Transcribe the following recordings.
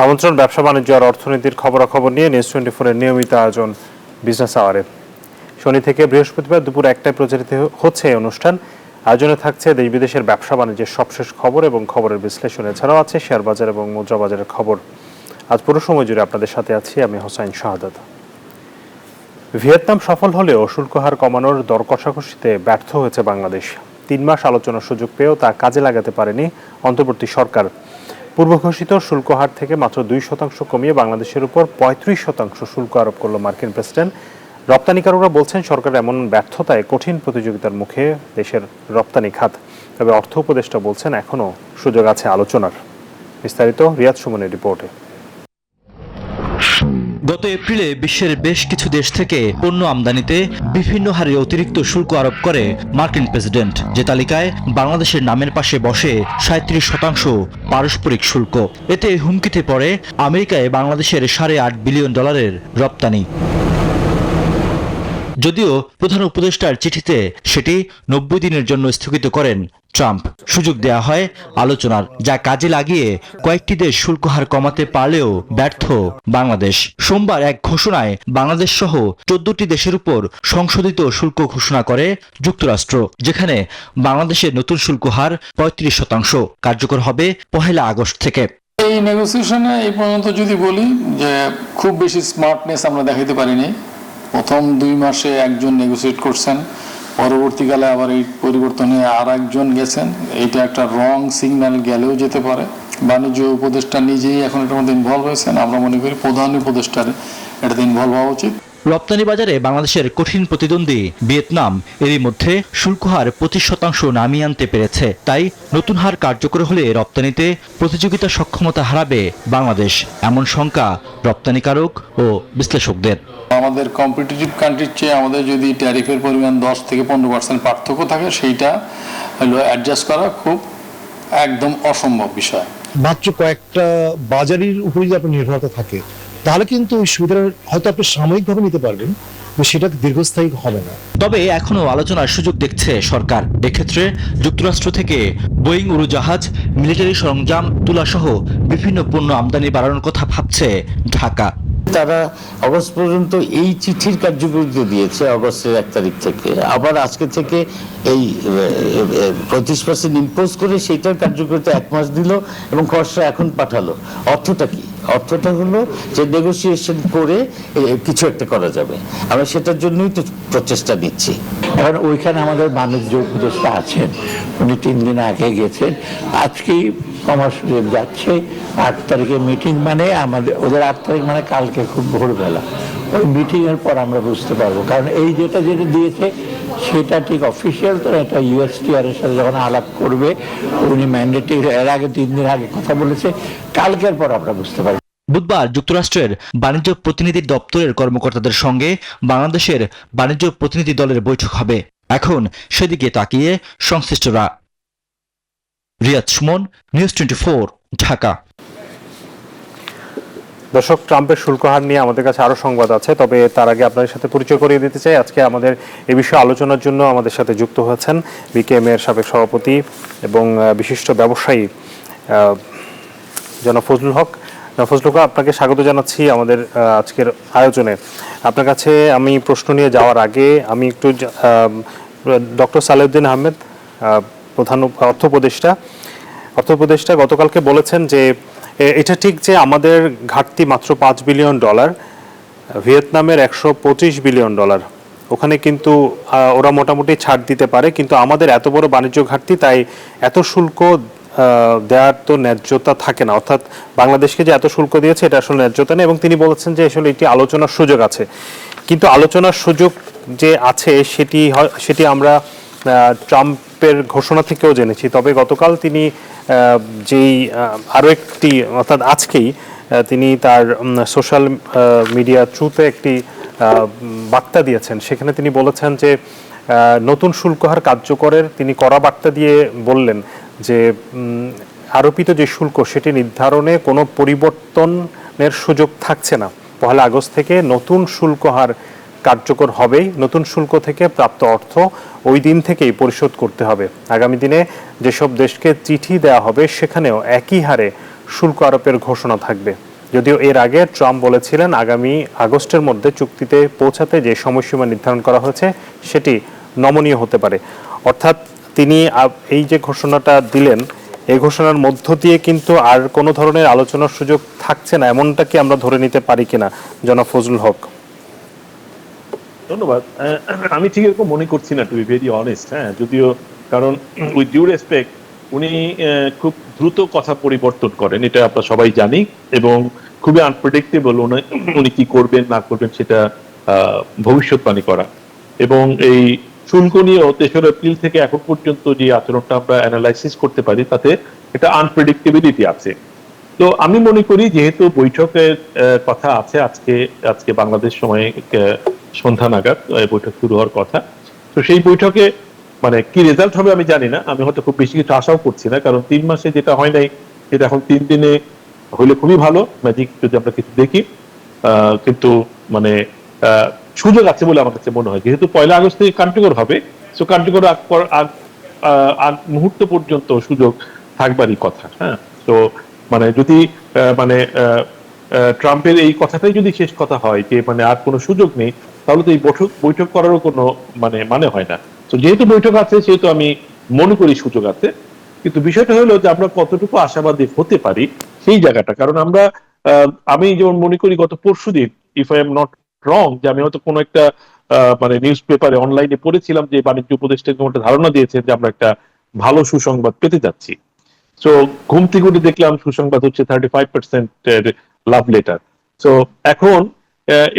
আমন্ত্রণ ব্যবসা বাণিজ্য আর অর্থনীতির খবরাখবর নিয়ে নিউজ 24 এর নিয়মিত আয়োজন বিজনেস আওয়ারে। শনি থেকে বৃহস্পতিবার দুপুর 1টায় প্রচারিত হচ্ছে এই অনুষ্ঠান। আয়োজনে থাকছে দেশ বিদেশের ব্যবসা বাণিজ্যের সবশেষ খবর এবং খবরের বিশ্লেষণ। এছাড়াও আছে শেয়ার বাজার এবং মুদ্রা বাজারের খবর। আজ পুরো সময় জুড়ে আপনাদের সাথে আছি আমি হোসাইন শাহাদাত। ভিয়েতনাম সফল হলেও শুল্ক হার কমানোর দর কষাকষিতে ব্যর্থ হয়েছে বাংলাদেশ। 3 মাস আলোচনার সুযোগ পেয়েও তা কাজে লাগাতে পারেনি অন্তর্বর্তী সরকার। পূর্ব ঘোষিত শুল্ক হার থেকে মাত্র 2% কমিয়ে বাংলাদেশের উপর 35% শুল্ক আরোপ করল মার্কিন প্রেসিডেন্ট। রপ্তানিকারকরা বলছেন সরকারের এমন ব্যর্থতায় কঠিন প্রতিযোগিতার মুখে দেশের রপ্তানি খাত। তবে অর্থ উপদেষ্টা বলছেন এখনও সুযোগ আছে আলোচনার। বিস্তারিত রিয়াদ সুমনের রিপোর্টে। গত এপ্রিলে বিশ্বের বেশ কিছু দেশ থেকে পণ্য আমদানিতে বিভিন্ন হারে অতিরিক্ত শুল্ক আরোপ করে মার্কিন প্রেসিডেন্ট, যে তালিকায় বাংলাদেশের নামের পাশে বসে 37% পারস্পরিক শুল্ক। এতে হুমকিতে পড়ে আমেরিকায় বাংলাদেশের $8.5 বিলিয়ন রপ্তানি। যদিও প্রধান উপদেষ্টার চিঠিতে সেটি 90 দিনের জন্য স্থগিত করেন ট্রাম্প। সুযোগ দেয়া হয় আলোচনার, যা কাজে লাগিয়ে কয়েকটি দেশ শুল্ক হার কমাতে পারলেও ব্যর্থ বাংলাদেশ। সোমবার এক ঘোষণায় বাংলাদেশ সহ 14টি দেশের উপর সংশোধিত শুল্ক ঘোষণা করে যুক্তরাষ্ট্র, যেখানে বাংলাদেশের নতুন শুল্ক হার 35% কার্যকর হবে 1 আগস্ট থেকে। এই নেগোসিয়েশনে এই পর্যন্ত যদি বলি যে খুব বেশি স্মার্টনেস আমরা দেখাতে পারিনি। প্রথম 2 মাসে একজন নেগোসিয়েট করছেন, পরবর্তীকালে আবার এই পরিবর্তনে আর একজন গেছেন। এটা একটা রং সিগন্যাল গেলেও যেতে পারে। বাণিজ্য উপদেষ্টা নিজেই এখন এটার মধ্যে ইনভলভ হয়েছেন। আমরা মনে করি প্রধান উপদেষ্টার এটাতে ইনভলভ হওয়া উচিত। রপ্তানি বাজারে বাংলাদেশের কঠিন প্রতিদ্বন্দ্বী ভিয়েতনাম এরই মধ্যে শুল্ক হার 25% নামিয়ে আনতে পেরেছে। তাই নতুন হার কার্যকর হলে রপ্তানিতে প্রতিযোগিতা সক্ষমতা হারাবে বাংলাদেশ, এমন শঙ্কা রপ্তানিকারক ও বিশ্লেষকদের। আমাদের কম্পিটিটিভ কান্ট্রির চেয়ে আমাদের যদি ট্যারিফের পরিমাণ 10 থেকে 15% পার্থক্য থাকে, সেইটা হলো অ্যাডজাস্ট করা খুব একদম অসম্ভব বিষয়। মাত্র কয়েকটা বাজারের উপর যদি আপনার নির্ভরতা থাকে, তাহলে কিন্তু ওই সুবিধাটা হয়তো আপনি সাময়িকভাবে নিতে পারবেন, সেটা দীর্ঘস্থায়ী হবে না। তবে এখনো আলোচনার সুযোগ দেখছে সরকার। এক্ষেত্রে যুক্তরাষ্ট্র থেকে বোয়িং উড়োজাহাজ, মিলিটারি সরঞ্জাম তোলা সহ বিভিন্ন পণ্য আমদানি বাড়ানোর কথা ভাবছে ঢাকা। তারা অগস্ট পর্যন্ত এই চিঠির কার্যকরিতা দিয়েছে, অগস্টের 1 তারিখ থেকে। আবার আজকে থেকে এই 25% ইম্পোজ করে সেইটার কার্যকরিতা 1 মাস দিল এবং খসড়া এখন পাঠালো। অর্থটা কি? অর্থটা হলো যে নেগোসিয়েশন করে কিছু একটা করা যাবে। আমরা সেটার জন্যই তো প্রচেষ্টা নিচ্ছি। এখন ওইখানে আমাদের বাণিজ্য উপদেষ্টা আছেন, উনি 3 দিন আগে গেছেন। আজকেই কমার্স যাচ্ছে। 8 তারিখে মিটিং, মানে আমাদের ওদের 8 তারিখ মানে কালকে খুব ভোরবেলা। ওই মিটিংয়ের পর আমরা বুঝতে পারবো, কারণ এই যেটা দিয়েছে সেটা ঠিক অফিসিয়াল তো। এটা ইউএসটিআর এর সাথে যখন আলাপ করবে, উনি ম্যান্ডেটরি এর আগে 3 দিন আগে কথা বলেছে, কালকের পর আমরা বুঝতে পারবো। বুধবার যুক্তরাষ্ট্রের বাণিজ্য প্রতিনিধি দপ্তরের কর্মকর্তাদের সঙ্গে বাংলাদেশের বাণিজ্য প্রতিনিধি দলের বৈঠক হবে। এখন সেদিকে তাকিয়ে সংশ্লিষ্টরা। রিয়াদ সুমন, নিউজ 24, ঢাকা। দর্শক, ট্রাম্পের শুল্ক হার নিয়ে আমাদের কাছে আরো সংবাদ আছে, তবে তার আগে আপনাদের সাথে পরিচয় করিয়ে দিতে চাই। আজকে আমাদের এই বিষয়ে আলোচনার জন্য আমাদের সাথে যুক্ত হয়েছেন বিকেএম এর সাবেক সভাপতি এবং বিশিষ্ট ব্যবসায়ী জনাব ফজলুল হক। ফজলুল হক, আপনাকে স্বাগত জানাচ্ছি আমাদের আজকের আয়োজনে। আপনার কাছে আমি প্রশ্ন নিয়ে যাওয়ার আগে আমি একটু ডক্টর সালেউদ্দিন আহমেদ, প্রধান অর্থ উপদেষ্টা গতকালকে বলেছেন যে এটা ঠিক যে আমাদের ঘাটতি মাত্র $5 বিলিয়ন, ভিয়েতনামের $125 বিলিয়ন। ওখানে কিন্তু ওরা মোটামুটি ছাড় দিতে পারে, কিন্তু আমাদের এত বড় বাণিজ্য ঘাটতি, তাই এত শুল্ক দেওয়ার তো ন্যায্যতা থাকে না। অর্থাৎ বাংলাদেশকে যে এত শুল্ক দিয়েছে এটা আসলে ন্যায্যতা নেই, এবং তিনি বলেছেন যে আসলে এটি আলোচনার সুযোগ আছে। কিন্তু আলোচনার সুযোগ যে আছে সেটি আমরা ট্রাম্পের ঘোষণা থেকেও জেনেছি। তবে গতকাল তিনি যেই আরও একটি, অর্থাৎ আজকেই তিনি তার সোশ্যাল মিডিয়া থ্রুতে একটি বার্তা দিয়েছেন। সেখানে তিনি বলেছেন যে নতুন শুল্ক হার কার্যকরের তিনি কড়া বার্তা দিয়ে বললেন যে আরোপিত যে শুল্ক সেটি নির্ধারণে কোনো পরিবর্তনের সুযোগ থাকছে না। 1 আগস্ট থেকে নতুন শুল্ক হার কার্যকর হবেই। নতুন শুল্ক থেকে প্রাপ্ত অর্থ ওই দিন থেকেই পরিশোধ করতে হবে। আগামী দিনে যেসব দেশকে চিঠি দেওয়া হবে সেখানেও একই হারে শুল্ক আরোপের ঘোষণা থাকবে। যদিও এর আগে ট্রাম্প বলেছিলেন আগামী আগস্টের মধ্যে চুক্তিতে পৌঁছাতে যে সময়সীমা নির্ধারণ করা হয়েছে সেটি নমনীয় হতে পারে। অর্থাৎ তিনি এই যে ঘোষণাটা দিলেন, এই ঘোষণার মধ্য দিয়ে কিন্তু আর কোনো ধরনের আলোচনার সুযোগ থাকছে না, এমনটা কি আমরা ধরে নিতে পারি কিনা জনাব ফজলুল হক? ধন্যবাদ। আমি ঠিক এরকম মনে করছি না, টু বি ভেরি অনেস্ট। হ্যাঁ, যদিও কারণ উইথ ডিউ রেসপেক্ট উনি খুব দ্রুত কথা পরিবর্তন করেন, এটা আমরা সবাই জানি, এবং খুবই আনপ্রেডিক্টেবল উনি কি করবেন না করবেন সেটা ভবিষ্যৎবাণী করা। এবং এই শুল্ক নিয়েও 3রা এপ্রিল থেকে এখন পর্যন্ত যে আচরণটা আমরা অ্যানালাইসিস করতে পারি তাতে একটা আনপ্রেডিক্টেবিলিটি আছে। তো আমি মনে করি যেহেতু বৈঠকের কথা আছে আজকে বাংলাদেশ সময়ে সন্ধ্যা নাগাদ বৈঠক শুরু হওয়ার কথা, তো সেই বৈঠকে মানে কি রেজাল্ট হবে আমি জানি না, আমি হয়তো খুব বেশি কিছু আশাও করছি না, কারণ 3 মাসে যেটা হয় নাই সেটা এখন 3 দিনে হইলে খুবই ভালো, ম্যাজিক যদি আমরা কিছু দেখি। কিন্তু মানে সুযোগ আছে বলে আমার কাছে মনে হয়, যেহেতু 1 আগস্ট থেকে কার্যকর হবে, সো কার্যকর আগ মুহূর্ত পর্যন্ত সুযোগ থাকবারই কথা। হ্যাঁ, তো মানে যদি মানে ট্রাম্পের এই কথাটাই যদি শেষ কথা হয় যে মানে আর কোনো সুযোগ নেই, তাহলে তো এই বৈঠক করারও কোনো মানে হয় না। তো যেহেতু বৈঠক আছে সেহেতু আমি মনে করি সুযোগ আছে, কিন্তু বিষয়টা হলো যে আমরা কতটুকু আশাবাদী হতে পারি সেই জায়গাটা। কারণ আমি যেমন মনে করি গত পরশুদিন, if I am not wrong, যে আমি হয়তো কোনো একটা মানে নিউজ পেপারে অনলাইনে পড়েছিলাম যে বাণিজ্য উপদেষ্টা একটা ধারণা দিয়েছেন যে আমরা একটা ভালো সুসংবাদ পেতে যাচ্ছি। সো ঘুম থেকে উঠে দেখলাম সুসংবাদ হচ্ছে 35% লাভ লেটার। সো এখন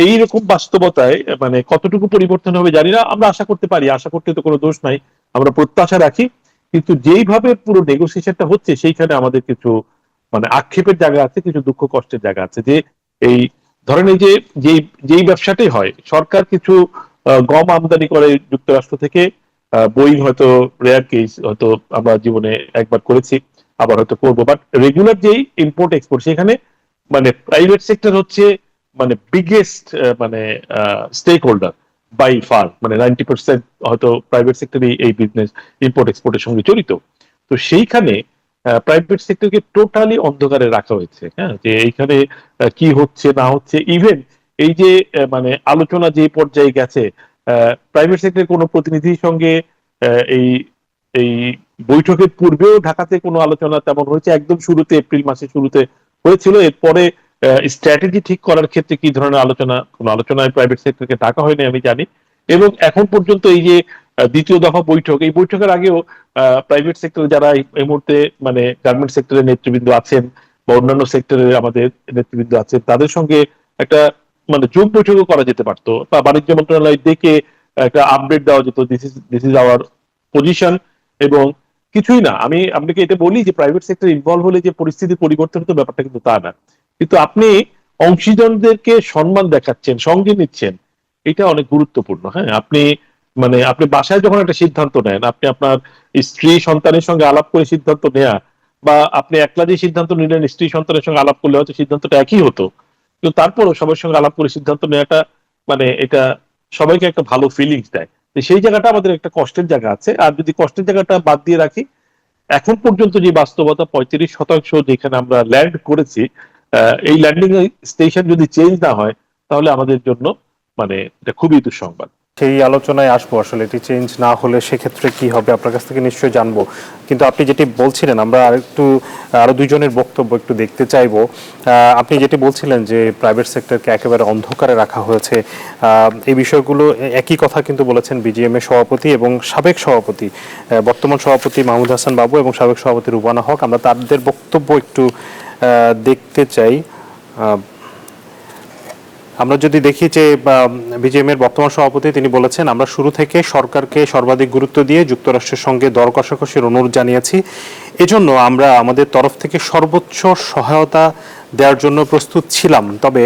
এইরকম বাস্তবতায় মানে কতটুকু পরিবর্তন হবে জানি না, আমরা আশা করতে পারি, আশা করতে তো কোনো দোষ নাই, আমরা প্রত্যাশা রাখি। কিন্তু যেইভাবে পুরো নেগোসিয়েশনটা হচ্ছে সেইখানে আমাদের কিছু মানে আক্ষেপের জায়গা আছে, কিছু দুঃখ কষ্টের জায়গা আছে। যে এই ধরেন এই যে যেই ব্যবসাটাই হয়, সরকার কিছু গম আমদানি করে যুক্তরাষ্ট্র থেকে, বোয়িং হয়তো রেয়ার কেস, হয়তো আমরা জীবনে একবার করেছি, আবার হয়তো করবো, বাট রেগুলার যেই ইম্পোর্ট এক্সপোর্ট সেখানে মানে প্রাইভেট সেক্টর হচ্ছে মানে বিগেস্ট মানে স্টেক হোল্ডার বাই ফার, মানে 90% হয়তো প্রাইভেট সেক্টরই এই বিজনেস ইম্পোর্ট এক্সপোর্টের সঙ্গে জড়িত। তো সেইখানে প্রাইভেট সেক্টরকে টোটালি অন্ধকারে রাখা হয়েছে। হ্যাঁ, যে এইখানে কি হচ্ছে না হচ্ছে, ইভেন এই যে মানে আলোচনা যে পর্যায়ে গেছে, প্রাইভেট সেক্টরের কোনো প্রতিনিধির সঙ্গে এই এই বৈঠকের পূর্বেও ঢাকাতে কোনো আলোচনা তেমন হয়েছে, একদম শুরুতে এপ্রিল মাসের শুরুতে হয়েছিল। এরপরে স্ট্র্যাটেজি ঠিক করার ক্ষেত্রে কি ধরনের কোনো আলোচনায় প্রাইভেট সেক্টরকে ডাকা হয়নি আমি জানি। এবং এখন পর্যন্ত এই যে 2য় দফা বৈঠক, এই বৈঠকের আগেও প্রাইভেট সেক্টরে যারা এই মুহূর্তে মানে গার্মেন্ট সেক্টরের নেতৃবৃন্দ আছেন বা অন্যান্য সেক্টরের আমাদের নেতৃবৃন্দ আছেন, তাদের সঙ্গে একটা মানে যোগ বৈঠকও করা যেতে পারতো, বা বাণিজ্য মন্ত্রণালয় ডেকে একটা আপডেট দেওয়া যেত, দিস ইজ আওয়ার পজিশন। এবং কিছুই না, আমি আপনাকে এটা বলি যে প্রাইভেট সেক্টর ইনভলভ হলে যে পরিস্থিতির পরিবর্তন হতো ব্যাপারটা কিন্তু তা না। কিন্তু আপনি অংশীদারদেরকে সম্মান দেখাচ্ছেন, সঙ্গে নিচ্ছেন, এটা অনেক গুরুত্বপূর্ণ। হ্যাঁ, আপনি বাসায় যখন একটা সিদ্ধান্ত নেন, আপনি আপনার স্ত্রী সন্তানের সঙ্গে আলাপ করে সিদ্ধান্ত নেয়া, বা আপনি একলা যে সিদ্ধান্ত নিলেন স্ত্রী সন্তানের সঙ্গে আলাপ করলে হয়তো সিদ্ধান্তটা একই হতো, কিন্তু তারপরও সবার সঙ্গে আলাপ করে সিদ্ধান্ত নেওয়াটা মানে এটা সবাইকে একটা ভালো ফিলিংস দেয়। সেই জায়গাটা আমাদের একটা কষ্টের জায়গা আছে। আর যদি কষ্টের জায়গাটা বাদ দিয়ে রাখি, এখন পর্যন্ত যে বাস্তবতা 35% যেখানে আমরা ল্যান্ড করেছি, এই ল্যান্ডিং স্টেশন যদি চেঞ্জ না হয় তাহলে আমাদের জন্য মানে এটা খুবই দুঃসংবাদ। সেই আলোচনায় আসবো, আসলে এটি চেঞ্জ না হলে সেক্ষেত্রে কি হবে আপনার কাছ থেকে নিশ্চয়ই জানবো। কিন্তু আপনি যেটি বলছিলেন, আমরা আরো 2 জনের বক্তব্য একটু দেখতে চাইবো। আপনি যেটি বলছিলেন যে প্রাইভেট সেক্টরকে একেবারে অন্ধকারে রাখা হয়েছে, এই বিষয়গুলো একই কথা কিন্তু বলেছেন বিজিএম এর সভাপতি এবং সাবেক সভাপতি, বর্তমান সভাপতি মাহমুদ হাসান বাবু এবং সাবেক সভাপতি রুবানা হক। আমরা তাদের বক্তব্য একটু দেখতে চাই। আমরা যদি দেখি যে বিজেএম এর বর্তমান সভাপতি তিনি বলেছেন, আমরা শুরু থেকে সরকারকে সর্বাধিক গুরুত্ব দিয়ে যুক্তরাষ্ট্রের সঙ্গে দর কষাকষির অনুরোধ জানিয়েছি, এজন্য আমরা আমাদের তরফ থেকে সর্বোচ্চ সহায়তা দেওয়ার জন্য প্রস্তুত ছিলাম। তবে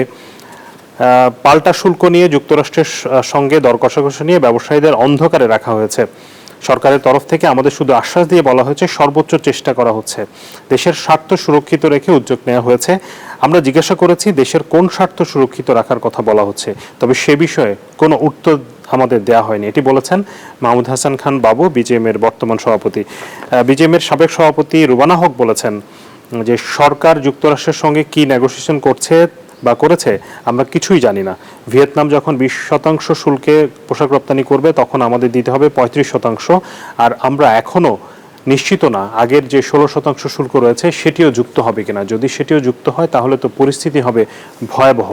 পাল্টা শুল্ক নিয়ে যুক্তরাষ্ট্রের সঙ্গে দর কষাকষি নিয়ে ব্যবসায়ীদের অন্ধকারে রাখা হয়েছে। সরকারের তরফ থেকে আমাদের শুধু আশ্বাস দিয়ে বলা হয়েছে সর্বোচ্চ চেষ্টা করা হচ্ছে, দেশের স্বার্থ সুরক্ষিত রেখে উদ্যোগ নেওয়া হয়েছে। আমরা জিজ্ঞাসা করেছি দেশের কোন স্বার্থ সুরক্ষিত রাখার কথা বলা হচ্ছে, তবে সে বিষয়ে কোনো উত্তর আমাদের দেয়া হয়নি, এটি বলেছেন মাহমুদ হাসান খান বাবু, বিজেএম এর বর্তমান সভাপতি। বিজেএম এর সাবেক সভাপতি রুবানা হক বলেছেন যে সরকার যুক্তরাষ্ট্রের সঙ্গে কি নেগোসিয়েশন করছে বা করেছে আমরা কিছুই জানি না। ভিয়েতনাম যখন 20% শুল্কে পোশাক রপ্তানি করবে তখন আমাদের দিতে হবে 35%, আর আমরা এখনো নিশ্চিত না আগের যে 16% শুল্ক রয়েছে সেটিও যুক্ত হবে কিনা। যদি সেটিও যুক্ত হয় তাহলে তো পরিস্থিতি হবে ভয়াবহ।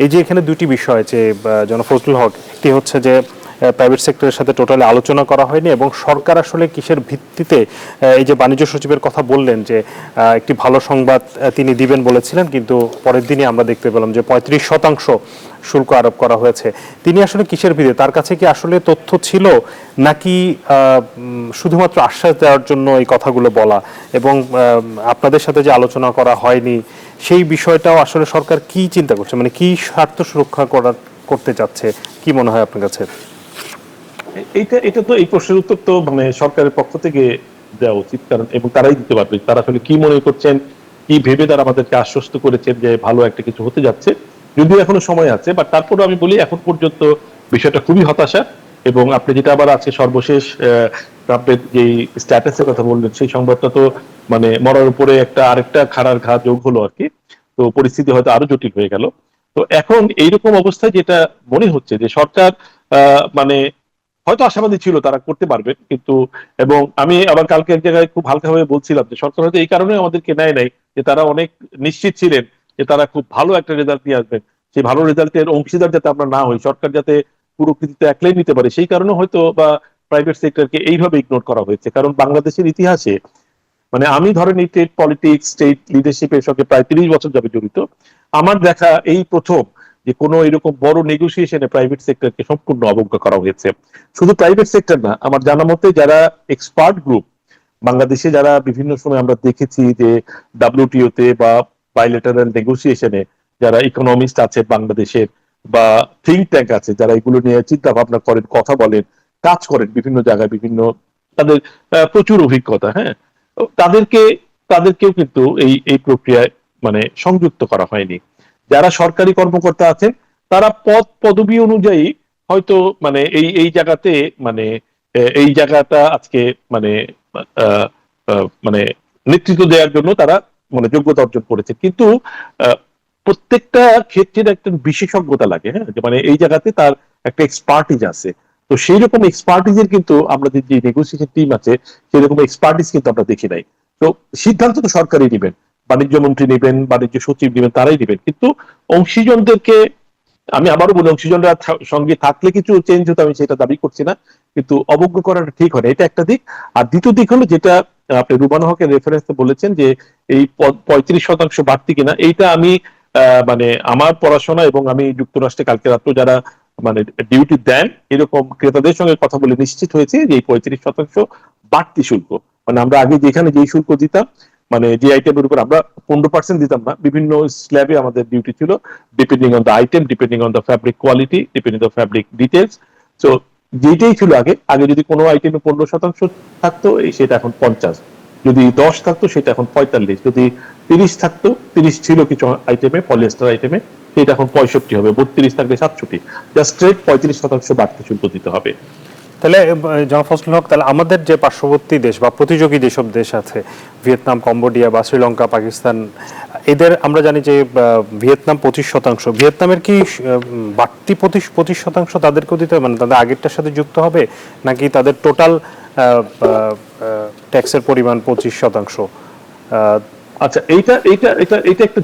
এই যে এখানে দুটি বিষয় যে জনাব ফজলুল হক, একটি হচ্ছে যে প্রাইভেট সেক্টরের সাথে টোটালি আলোচনা করা হয়নি এবং সরকার আসলে কিসের ভিত্তিতে এই যে বাণিজ্য সচিবের কথা বললেন যে একটি ভালো সংবাদ তিনি দিবেন বলেছিলেন, কিন্তু পরের দিনই আমরা দেখতে পেলাম যে 35% শুল্ক আরোপ করা হয়েছে। তিনি আসলে কিসের ভিত্তিতে, তার কাছে কি আসলে তথ্য ছিল নাকি শুধুমাত্র আশ্বাস দেওয়ার জন্য এই কথাগুলো বলা, এবং আপনাদের সাথে যে আলোচনা করা হয়নি সেই বিষয়টাও আসলে সরকার কি চিন্তা করছে, মানে কি স্বার্থ সুরক্ষা করতে চাচ্ছে, কি মনে হয় আপনার কাছে? এটা তো এই প্রশ্নের উত্তর তো মানে সরকারের পক্ষ থেকে দেওয়া উচিত, কারণ এবং তারাই দিতে পারবে তারা আসলে কি মনে করছেন, কি ভেবে তারা আমাদেরকে আশ্বস্ত করেছেন যে ভালো একটা কিছু হতে যাচ্ছে, যদিও এখনো সময় আছে। বাট তারপরে আমি বলি এখন পর্যন্ত বিষয়টা খুবই হতাশা। এবং আপনি যেটা আবার আজকে সর্বশেষ ট্রাম্পের যে স্ট্যাটাসের কথা বললেন, সেই সংবাদটা তো মানে মরার উপরে আরেকটা খাড়ার ঘা যোগ হলো আর কি। তো পরিস্থিতি হয়তো আরো জটিল হয়ে গেল। তো এখন এইরকম অবস্থায় যেটা মনে হচ্ছে যে সরকার মানে হয়তো আশাবাদী ছিল তারা করতে পারবে, কিন্তু এবং আমি আবার কালকে এক জায়গায় খুব হালকাভাবে বলছিলাম যে সরকার হয়তো এই কারণে আমাদেরকে নেয় নাই যে তারা অনেক নিশ্চিত ছিলেন যে তারা খুব ভালো একটা রেজাল্ট নিয়ে আসবেন, সেই ভালো রেজাল্টের অংশীদার যাতে আমরা না হই, সরকার যাতে পুরো কৃতিত্ব একলাই নিতে পারে, সেই কারণে হয়তো বা প্রাইভেট সেক্টরকে এইভাবে ইগনোর করা হয়েছে। কারণ বাংলাদেশের ইতিহাসে মানে আমি ধরেন এই স্টেট পলিটিক্স, স্টেট লিডারশিপের সঙ্গে প্রায় 30 বছর যাবে জড়িত, আমার দেখা এই প্রথম যে কোনো এরকম বড় নেগোসিয়েশনে প্রাইভেট সেক্টরকে সম্পূর্ণ অবজ্ঞা করা হয়েছে। শুধু প্রাইভেট সেক্টর না, আমার জানা মতে যারা এক্সপার্ট গ্রুপ বাংলাদেশে, যারা বিভিন্ন সময় আমরা দেখেছি যে WTO তে বা বাইলেটারাল নেগোসিয়েশনে যারা ইকোনমিস্ট আছে বাংলাদেশের বা থিঙ্ক ট্যাঙ্ক আছে যারা এগুলো নিয়ে চিন্তা ভাবনা করেন, কথা বলেন, কাজ করেন বিভিন্ন জায়গায়, বিভিন্ন তাদের প্রচুর অভিজ্ঞতা, হ্যাঁ, তাদেরকেও কিন্তু এই প্রক্রিয়ায় মানে সংযুক্ত করা হয়নি। যারা সরকারি কর্মকর্তা আছেন তারা পদবি অনুযায়ী হয়তো মানে এই জায়গাতে মানে এই জায়গাটা আজকে মানে মানে নেতৃত্ব দেওয়ার জন্য তারা মানে যোগ্যতা অর্জন করেছে, কিন্তু প্রত্যেকটা ক্ষেত্রে একটা বিশেষজ্ঞতা লাগে, হ্যাঁ, মানে এই জায়গাতে তার একটা এক্সপার্টিজ আছে। তো সেই রকম এক্সপার্টিজের কিন্তু আমাদের যে নেগোসিয়েশন টিম আছে সেই রকম এক্সপার্টিজ কিন্তু আমরা দেখি নাই। তো সিদ্ধান্ত তো সরকারই নেবেন, বাণিজ্য মন্ত্রী নেবেন, বাণিজ্য সচিব নেবেন, তারাই নেবেন, কিন্তু অংশীজনদেরকে আমি আবারও বলি অংশীজনরা সঙ্গে থাকলে কিছু চেঞ্জ হতো, আমি সেটা দাবি করছি না, কিন্তু অবজ্ঞা করাটা ঠিক হয় না, এটা একটা দিক। আর দ্বিতীয় দিক হলো যেটা আপনি রুবানা হকের রেফারেন্সে বলেছেন যে এই 35% বাড়তি কিনা, এইটা আমি মানে আমার পড়াশোনা এবং আমি যুক্তরাষ্ট্রে কালকে রাত্রে যারা মানে ডিউটি দেন এরকম ক্রেতাদের সঙ্গে কথা বলে নিশ্চিত হয়েছে যে এই 35% বাড়তি শুল্ক, মানে আমরা আগে যেখানে যেই শুল্ক দিতাম মানে যে আইটেমের উপর আমরা 15% দিতাম না, বিভিন্ন স্ল্যাবে আমাদের ডিউটি ছিল, depending on the item, depending on the fabric quality, depending the fabric details. তো যেটাই ছিল আগে আগে যদি কোনো আইটেমে 15% থাকতো সেটা এখন 50, যদি 10 থাকতো সেটা এখন 45, যদি 30 থাকতো, 30 ছিল কিছু আইটেমে পলিয়েস্টার আইটেমে, সেটা এখন 65 হবে, 32 থাকলে 67, জাস্ট স্ট্রেট 35% বাড়তি শুল্ক দিতে হবে। তাহলে জনাব ফজলুল হক, তাহলে আমাদের যে পার্শ্ববর্তী দেশ বা প্রতিযোগী যেসব দেশ আছে ভিয়েতনাম, কম্বোডিয়া বা শ্রীলঙ্কা, পাকিস্তান, এদের আমরা জানি যে ভিয়েতনাম 25%, ভিয়েতনামের কি বাড়তি 25% তাদেরকেও দিতে হবে, মানে তাদের আগেরটার সাথে যুক্ত হবে নাকি তাদের টোটাল ট্যাক্সের পরিমাণ 25%? আচ্ছা, এইটা এইটা এটা এটা একটু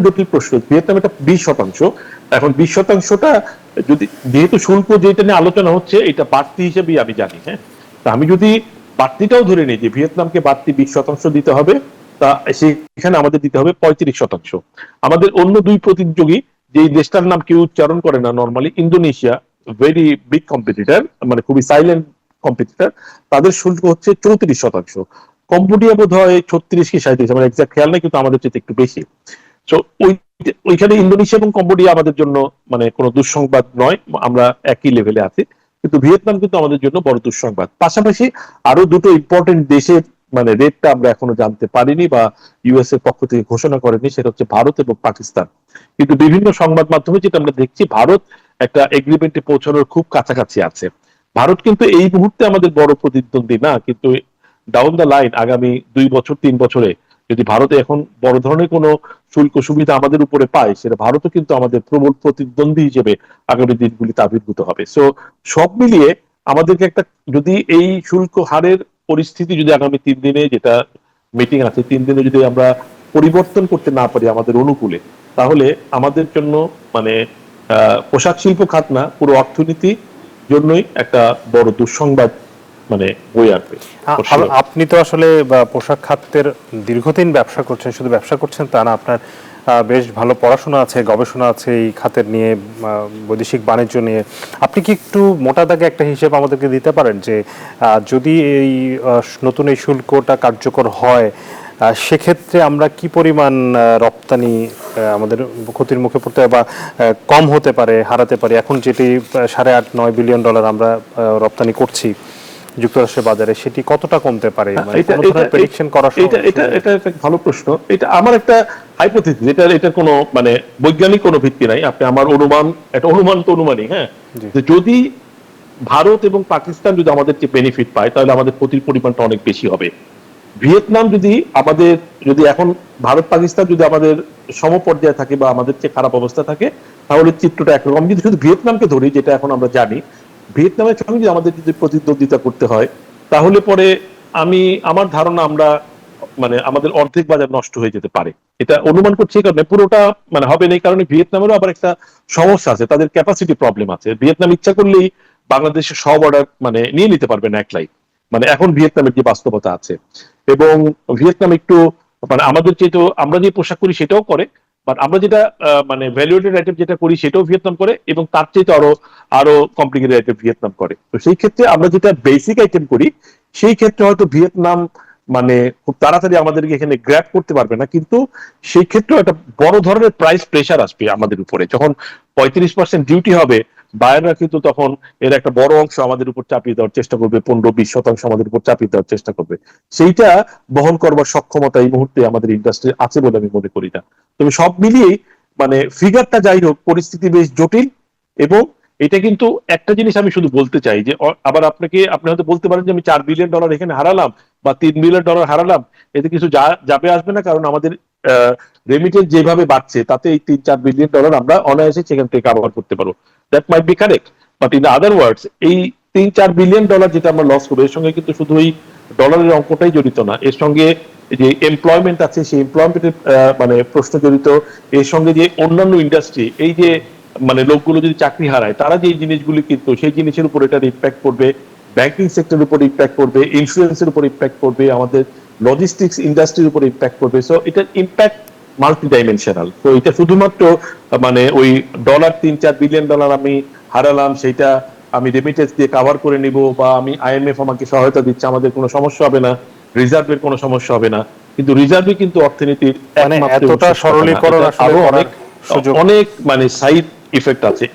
জটিল প্রশ্ন। ভিয়েতনাম এটা 20%, এখন 20%টা যদি যেহেতু শুল্ক যেটা নিয়ে আলোচনা হচ্ছে এটা বাড়তি হিসেবে আমি জানি, হ্যাঁ, তা আমি যদি বাড়তিটাও ধরে নিই যে ভিয়েতনামকে বাড়তি 20% দিতে হবে, তা সেখানে আমাদের দিতে হবে 35%। আমাদের অন্য দুই প্রতিযোগী যে দেশটার নাম কেউ উচ্চারণ করে না normally, Indonesia, very big competitor, মানে খুবই সাইলেন্ট কম্পিটিটর, তাদের শুল্ক হচ্ছে 34%, কম্বোডিয়া বোধ হয় 36 কি 37, আমার এক্সাক্ট খেয়াল নেই, কিন্তু আমাদের চেয়ে একটু বেশি। তো ওইখানে ইন্দোনেশিয়া এবং কম্বোডিয়া আমাদের জন্য মানে কোনো দুঃসংবাদ নয়, আমরা একই লেভেলে আছি, কিন্তু ভিয়েতনাম কিন্তু আমাদের জন্য বড় দুঃসংবাদ। পাশাপাশি আরো দুটো ইম্পর্টেন্ট দেশের মানে রেটটা আমরা এখনো জানতে পারিনি বা ইউএস এর পক্ষ থেকে ঘোষণা করেনি, সেটা হচ্ছে ভারত এবং পাকিস্তান। কিন্তু বিভিন্ন সংবাদ মাধ্যমে যেটা আমরা দেখছি, ভারত একটা এগ্রিমেন্টে পৌঁছানোর খুব কাছাকাছি আছে। ভারত কিন্তু এই মুহূর্তে আমাদের বড় প্রতিদ্বন্দ্বী না, কিন্তু ডাউন দ্য লাইন আগামী 2 বছর 3 বছরে যদি ভারতে এখন বড় ধরনের কোনো শুল্ক সুবিধা আমাদের উপরে পায়, সেটা ভারতও কিন্তু আমাদের প্রবল প্রতিদ্বন্দ্বী হিসেবে আগামী দিনগুলিতে আবির্ভূত হবে। সো সব মিলিয়ে আমাদেরকে একটা, যদি এই শুল্ক হারের পরিস্থিতি যদি আগামী 3 দিনে যেটা মিটিং আছে 3 দিনে যদি আমরা পরিবর্তন করতে না পারি আমাদের অনুকূলে, তাহলে আমাদের জন্য মানে পোশাক শিল্প খাত না, পুরো অর্থনীতি জন্যই একটা বড় দুঃসংবাদ মানে বয়ে আনবে। আপনি তো আসলে পোশাক খাতের দীর্ঘদিন ব্যবসা করছেন, শুধু ব্যবসা করছেন তা না, আপনার বেশ ভালো পড়াশোনা আছে, গবেষণা আছে এই খাতের নিয়ে, বৈদেশিক বাণিজ্য নিয়ে। আপনি কি একটু মোটা দাগে একটা হিসেব আমাদেরকে দিতে পারেন যে যদি এই নতুন এই শুল্কটা কার্যকর হয়, সেক্ষেত্রে আমরা কি পরিমাণ রপ্তানি আমাদের ক্ষতির মুখে পড়তে বা কম হতে পারে, হারাতে পারি? এখন যেটি 8.5-9 বিলিয়ন ডলার আমরা রপ্তানি করছি যুক্তরাষ্ট্রের বাজারে, সেটি কতটা কমতে পারে? এটা একটা ভালো প্রশ্ন। এটা আমার একটা হাইপোথিসিস, এটা কোনো মানে বৈজ্ঞানিক কোনো ভিত্তি নাই। আপনি আমার অনুমান, একটা অনুমান তো অনুমানই, হ্যাঁ, যে যদি ভারত এবং পাকিস্তান যদি আমাদের যে বেনিফিট পায় তাহলে আমাদের ক্ষতির পরিমাণটা অনেক বেশি হবে। ভিয়েতনাম যদি এখন ভারত পাকিস্তান যদি আমাদের সমপর্যায়ে থাকে বা আমাদের চেয়ে খারাপ অবস্থা থাকে, তাহলে চিত্রটা একরকম। যদি শুধু ভিয়েতনামকে ধরি, যেটা এখন আমরা জানি, ভিয়েতনামের সঙ্গে যদি আমাদের যদি প্রতিদ্বন্দ্বিতা করতে হয়, তাহলে পরে আমার ধারণা আমরা মানে আমাদের অর্ধেক বাজার নষ্ট হয়ে যেতে পারে। এটা অনুমান করছি এই কারণে, পুরোটা মানে হবে না, এই কারণে ভিয়েতনামেরও আবার একটা সমস্যা আছে, তাদের ক্যাপাসিটি প্রবলেম আছে। ভিয়েতনাম ইচ্ছা করলেই বাংলাদেশের সব অর্ডার মানে নিয়ে নিতে পারবে না একলাই, মানে এখন ভিয়েতনামের যে বাস্তবতা আছে। এবং ভিয়েতনাম একটু মানে আমাদের চেয়ে তো, আমরা যে পোশাক করি সেটাও করে, বাট আমরা যেটা মানে ভ্যালুয়েটেড আইটেম যেটা করি সেটাও ভিয়েতনাম করে, এবং তার চেয়ে তো আরো কমপ্লিকেটেড আইটেম ভিয়েতনাম করে। তো সেই ক্ষেত্রে আমরা যেটা বেসিক আইটেম করি, সেই ক্ষেত্রে হয়তো ভিয়েতনাম মানে খুব তাড়াতাড়ি আমাদেরকে এখানে গ্র্যাব করতে পারবে না, কিন্তু সেই ক্ষেত্রেও একটা বড় ধরনের প্রাইস প্রেশার আসবে আমাদের উপরে। যখন 35% ডিউটি হবে, বায়াররা কিন্তু তখন এর একটা বড় অংশ আমাদের উপর চাপিয়ে দেওয়ার চেষ্টা করবে, 15-20% আমাদের উপর চাপিয়ে দেওয়ার চেষ্টা করবে। সেইটা বহন করবার সক্ষমতা এই মুহূর্তে আমাদের ইন্ডাস্ট্রি আছে বলে আমি মনে করি না। তবে সব মিলিয়ে মানে ফিগারটা যাই হোক, পরিস্থিতি বেশ জটিল। এবং এটা কিন্তু একটা জিনিস আমি শুধু বলতে চাই যে আবার আপনি হয়তো বলতে পারেন যে আমি $4 বিলিয়ন এখানে হারালাম বা $3 বিলিয়ন হারালাম, এতে কিছু যাবে আসবে না, কারণ আমাদের রেমিটেন্স যেভাবে বাড়ছে তাতে এই $3-4 বিলিয়ন আমরা অনায়াসে সেখান থেকে কাভার করতে পারবো। That might be correct, but in other words এই $3-4 বিলিয়ন যেটা আমরা লস করবো, এর সঙ্গে কিন্তু শুধু এই ডলারের অঙ্কটাই জড়িত না, এর সঙ্গে যে এমপ্লয়মেন্ট আছে সেই এমপ্লয়মেন্টের মানে প্রশ্ন জড়িত, এর সঙ্গে যে অন্যান্য ইন্ডাস্ট্রি, এই যে মানে লোকগুলো যদি চাকরি হারায়, তারা যে জিনিসগুলি কিন্তু সেই জিনিসের উপর এটার ইম্প্যাক্ট পড়বে, ব্যাংকিং সেক্টরের উপর ইম্প্যাক্ট পড়বে, ইন্স্যুরেন্সের উপর ইম্প্যাক্ট পড়বে, আমাদের লজিস্টিক্স ইন্ডাস্ট্রির উপর ইম্প্যাক্ট পড়বে। সো এটার ইম্প্যাক্ট মাল্টি ডাইমেনশনাল। তো এটা শুধুমাত্র মানে ওই $3-4 বিলিয়ন আমি হারালাম, সেইটা আমি রেমিটেন্স দিয়ে কাভার করে নিব, বা আমি IMF আমাকে সহায়তা দিচ্ছে, আমাদের কোনো সমস্যা হবে না, রিজার্ভের কোনো সমস্যা হবে না। কিন্তু রিজার্ভে কিন্তু অর্থনীতির এতটা সরলীকরণ আসলে অনেক মানে সাইড ইফেক্ট আছে।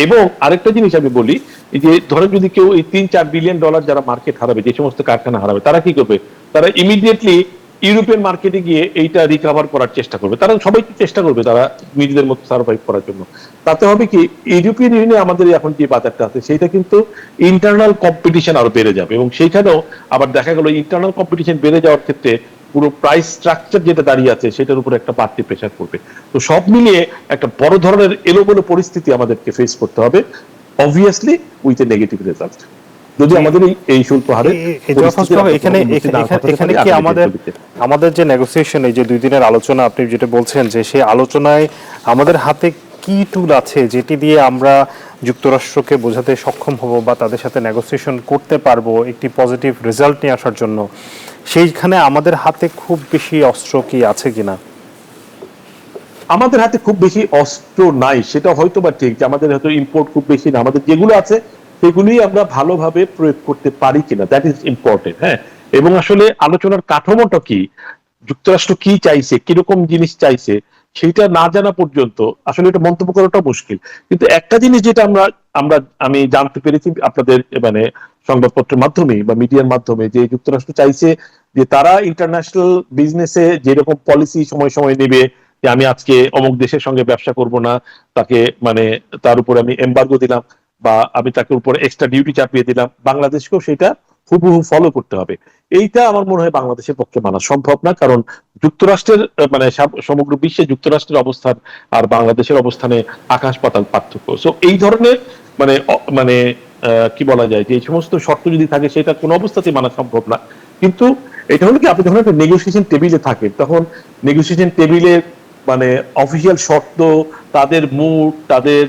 এবং আরেকটা জিনিস আমি বলি, যে ধরেন যদি কেউ এই $3-4 বিলিয়ন যারা মার্কেট হারাবে, যে সমস্ত কারখানা হারাবে, তারা কি করবে? তারা ইমিডিয়েটলি ইউরোপিয়ান মার্কেটে গিয়ে এইটা রিকভার করার চেষ্টা করবে। তারা সবাই চেষ্টা করবে তারা নিজেদের মতো সার্ভাইভ করার জন্য। তাতে হবে কি, ইউরোপিয়ান ইউনিয়নে আমাদের এখন যে বাজারটা আছে সেইটা কিন্তু ইন্টারনাল কম্পিটিশন আরো বেড়ে যাবে, এবং সেইখানেও আবার দেখা গেল ইন্টারনাল কম্পিটিশন বেড়ে যাওয়ার ক্ষেত্রে পুরো প্রাইস স্ট্রাকচার যেটা দাঁড়িয়ে আছে সেটার উপর একটা বাড়তি প্রেশার পড়বে। তো সব মিলিয়ে একটা বড় ধরনের এলোমেলো পরিস্থিতি আমাদেরকে ফেস করতে হবে, obviously with a negative result, যদি আমাদের এই শুল্ক হারে। এখানে কি আমাদের যে নেগোসিয়েশন, এই যে 2 দিনের আলোচনা আপনি যেটা বলছেন, যে সেই আলোচনায় আমাদের হাতে কি টুল আছে যেটি দিয়ে আমরা যুক্তরাষ্ট্রকে বোঝাতে সক্ষম হব বা তাদের সাথে নেগোসিয়েশন করতে পারবো একটি পজিটিভ রেজাল্ট নিয়ে আসার জন্য? সেইখানে আমাদের হাতে খুব বেশি অস্ত্র কি আছে কিনা? আমাদের হাতে খুব বেশি অস্ত্র নাই, সেটা হয়তো বা ঠিক, যে আমাদের হয়তো ইম্পোর্ট খুব বেশি না, আমাদের যেগুলো আছে সেগুলি আমরা ভালোভাবে প্রয়োগ করতে পারি কিনা, দ্যাট ইজ ইম্পর্টেন্ট। হ্যাঁ, এবং আসলে আলোচনার কাঠামোটা কি, যুক্তরাষ্ট্র কি চাইছে, কিরকম জিনিস চাইছে, সেইটা না জানা পর্যন্ত আসলে এটা মন্তব্য করাটা মুশকিল। কিন্তু একটা জিনিস যেটা আমি জানতে পেরেছি আপনাদের মানে সংবাদপত্রের মাধ্যমে বা মিডিয়ার মাধ্যমে, যে যুক্তরাষ্ট্র চাইছে যে তারা ইন্টারন্যাশনাল বিজনেসে যেরকম পলিসি সময় সময় নেবে, যে আমি আজকে অমুক দেশের সঙ্গে ব্যবসা করব না, তাকে মানে তার উপর আমি এমবার্গো দিলাম বা আমি তাকে উপরে এক্সট্রা ডিউটি চাপিয়ে দিলাম, বাংলাদেশকেও সেটা হুবহু ফলো করতে হবে। এইটা আমার মনে হয় বাংলাদেশের পক্ষে মানা সম্ভব না, কারণ যুক্তরাষ্ট্রের মানে সমগ্র বিশ্বে যুক্তরাষ্ট্রের অবস্থান আর বাংলাদেশের অবস্থানে আকাশ পাতাল পার্থক্য। সো এই ধরনের মানে মানে কি বলা যায় যে এই সমস্ত শর্ত যদি থাকে সেটা কোনো অবস্থাতেই মানা সম্ভব না। কিন্তু এটা হলো কি, আপনি যখন একটা নেগোসিয়েশন টেবিলে থাকেন তখন নেগোসিয়েশন টেবিলের মানে অফিসিয়াল শর্ত, তাদের মুড, তাদের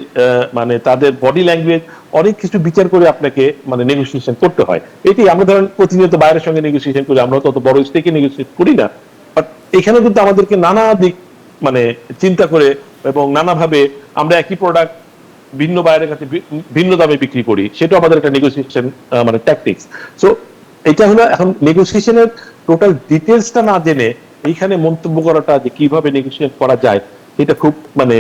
মানে তাদের বডি ল্যাঙ্গুয়েজ, অনেক কিছু বিচার করে আপনাকে মানে নেগোসিয়েশন করতে হয়। এটি আমরা ধরেন প্রতিনিয়ত বাইরের সঙ্গে নেগোসিয়েশন করি, আমরা তত বড় স্টেকে নেগোসিয়েট করি না, বাট এখানে কিন্তু আমাদেরকে নানা দিক মানে চিন্তা করে এবং নানাভাবে আমরা একই প্রোডাক্ট ভিন্ন বাইরের কাছে ভিন্ন দামে বিক্রি করি, সেটা আমাদের একটা নেগোসিয়েশন মানে ট্যাকটিক্স। সো এটা হলো এখন নেগোসিয়েশনের টোটাল ডিটেলসটা না জেনে এইখানে মন্তব্য করাটা যে কিভাবে নেগোসিয়েট করা যায় এটা খুব মানে